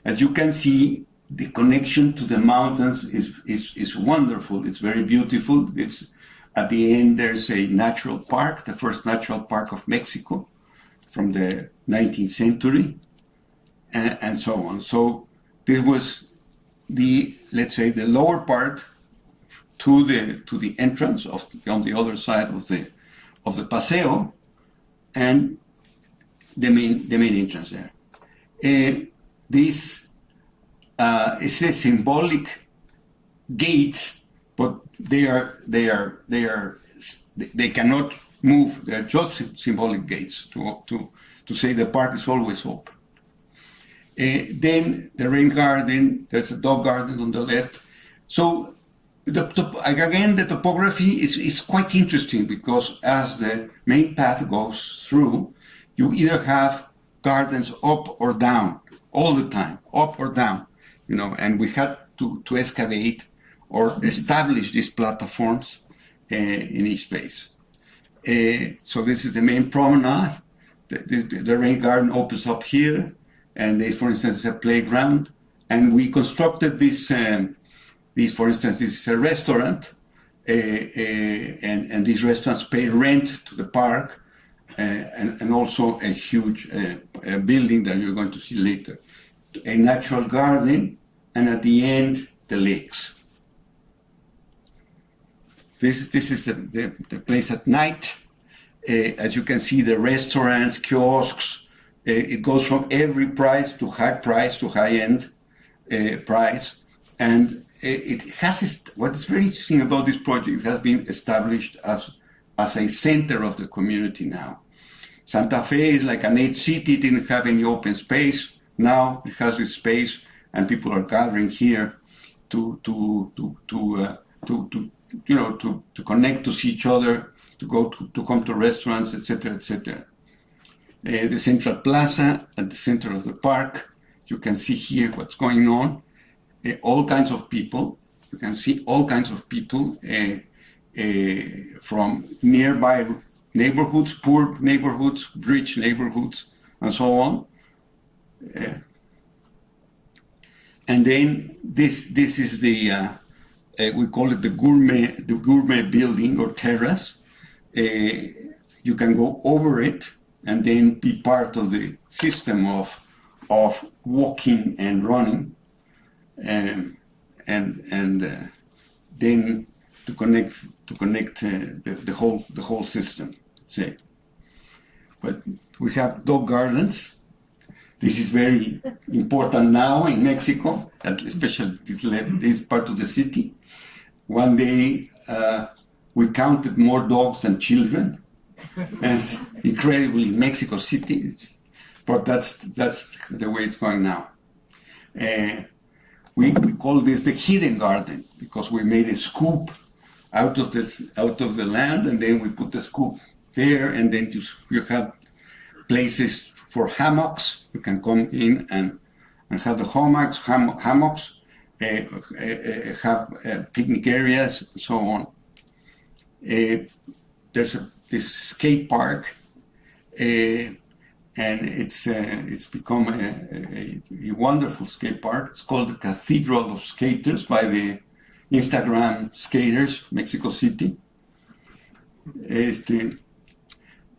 As you can see, the connection to the mountains is wonderful. It's very beautiful. It's at the end, there's a natural park, the first natural park of Mexico from the 19th century, and so on. So this was let's say the lower part to the entrance on the other side of the paseo, and the main entrance there. This is a symbolic gates, but they cannot move. They are just symbolic gates to say the park is always open. Then the rain garden. There's a dog garden on the left. So again, the topography is quite interesting, because as the main path goes through, you either have gardens up or down all the time, up or down, and we had to excavate or establish these platforms in each place. So this is the main promenade. The rain garden opens up here, and there, for instance, is a playground. And we constructed this, for instance, this is a restaurant, and these restaurants pay rent to the park, and also a huge building that you're going to see later. A natural garden, and at the end, the lakes. This is the place at night. As you can see, the restaurants, kiosks, it goes from every price to high-end price. And it has, what is very interesting about this project, it has been established as a center of the community now. Santa Fe is like an age city, it didn't have any open space. Now it has this space, and people are gathering here to connect, to see each other, to come to restaurants, etc., etc. The central plaza at the center of the park. You can see here what's going on. all kinds of people. You can see all kinds of people from nearby neighborhoods, poor neighborhoods, rich neighborhoods, and so on. And then this is the we call it the gourmet building or terrace. You can go over it and then be part of the system of walking and running, and then to connect the whole system. Let's say, but we have dog gardens. This is very important now in Mexico, especially this part of the city. One day we counted more dogs than children, and incredibly Mexico City. But that's the way it's going now. We call this the hidden garden because we made a scoop out of the land, and then we put the scoop there, and then you have places for hammocks. You can come in and have the hammocks, have picnic areas, and so on. There's this skate park, and it's become a wonderful skate park. It's called the Cathedral of Skaters by the Instagram skaters, Mexico City.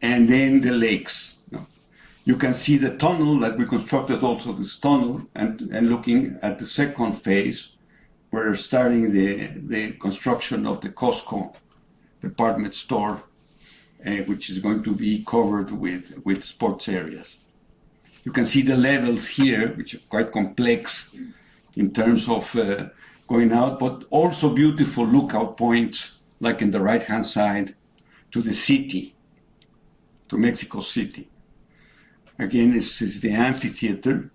And then the lakes. You can see the tunnel that we constructed, also this tunnel, and looking at the second phase, we're starting the construction of the Costco department store, which is going to be covered with sports areas. You can see the levels here, which are quite complex in terms of going out, but also beautiful lookout points, like in the right-hand side, to the city, to Mexico City. Again, this is the amphitheater.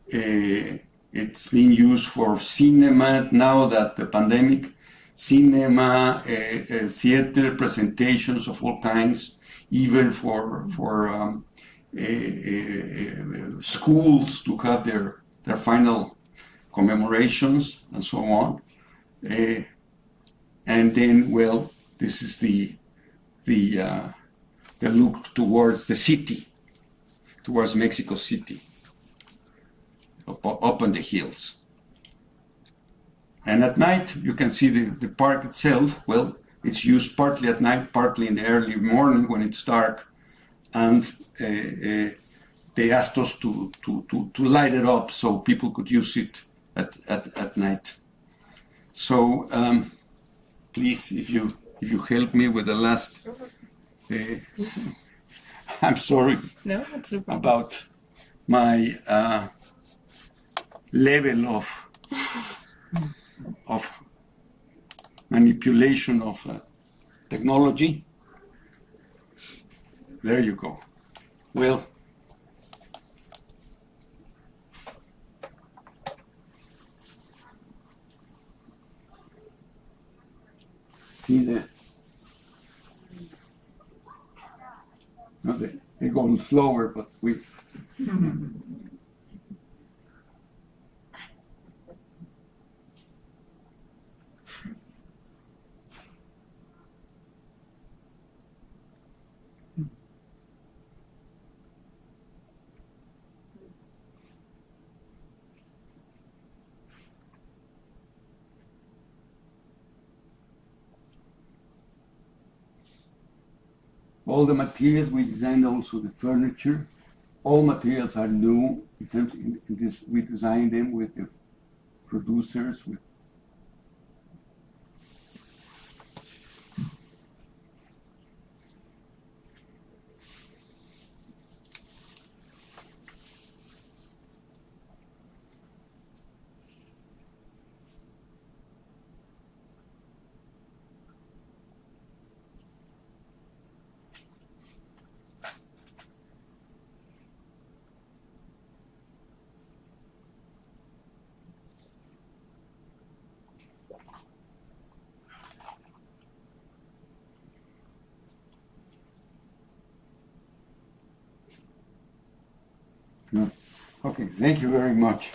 It's being used for cinema now that the pandemic, cinema, theater presentations of all kinds, even for schools to have their final commemorations and so on. And then, well, this is the look towards the city, towards Mexico City, up on the hills. And at night, you can see the park itself. Well, it's used partly at night, partly in the early morning when it's dark. And they asked us to light it up so people could use it at night. So please, if you help me with the last, I'm sorry about my level of manipulation of technology. There you go. Well, see they're going slower, but we. All the materials we designed, also the furniture, all materials are new. In terms in this, we designed them with the producers. Okay, thank you very much.